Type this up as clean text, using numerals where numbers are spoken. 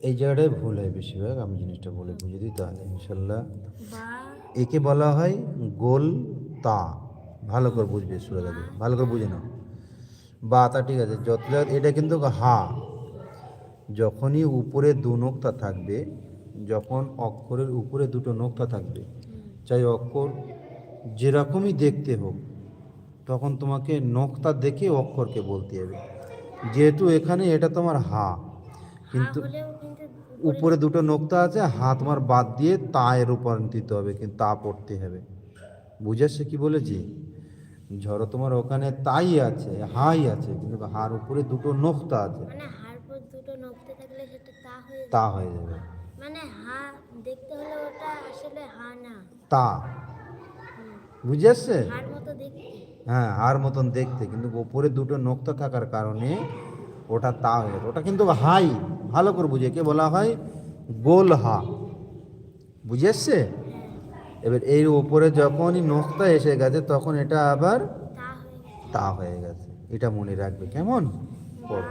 এই জায়গাটায় ভুল হয় বেশিরভাগ। আমি জিনিসটা বলে বুঝিয়ে দিই তাহলে ইনশাল্লাহ। বা একে বলা হয় গোল তা। ভালো করে বুঝবে সুরাটাকে, ভালো করে বুঝে নাও। বা তা ঠিক আছে, যত জায়গা এটা কিন্তু হা। যখনই উপরে দু নোক্তা থাকবে, যখন অক্ষরের উপরে দুটো নোক্তা থাকবে, চাই অক্ষর যেরকমই দেখতে হোক, তখন তোমাকে নোক্তা দেখে অক্ষরকে বলতে হবে। যেহেতু এখানে এটা তোমার হা, হা কিন্তু হলেও কিন্তু উপরে উপরে দুটো নোক্তা আছে, হা তোমার বাদ দিয়ে তা এর রূপান্তরিত হবে, কিন্তু তা পড়তে হবে। বুঝেছে কি বলেছি? ধরো তোমার ওখানে তাই আছে, হাই আছে, কিন্তু হার উপরে দুটো নোক্তা আছে, মানে হার পর দুটো নক্তে থাকলে সেটা তা হয়ে তা যাবে। হয়ে যাবে। মানে হা দেখতে হলে ওটা আসলে হা না। তা, হুম, বুঝে আসছে? হার মতো দেখতে। হ্যাঁ, হার মতন দেখতে, কিন্তু উপরে দুটো নোক্তা থাকার কারণে ওটা তা হয়ে গেছে। ওটা কিন্তু হাই। ভালো করে বুঝে, কে বলা হয় গোল হা। বুঝে এসছে? হ্যাঁ, এবার এই উপরে যখনই নোক্তা এসে গেছে, তখন এটা আবার তা হয়ে গেছে। তা হয়ে গেছে। এটা মনে রাখবে, কেমন? বা পড়ো।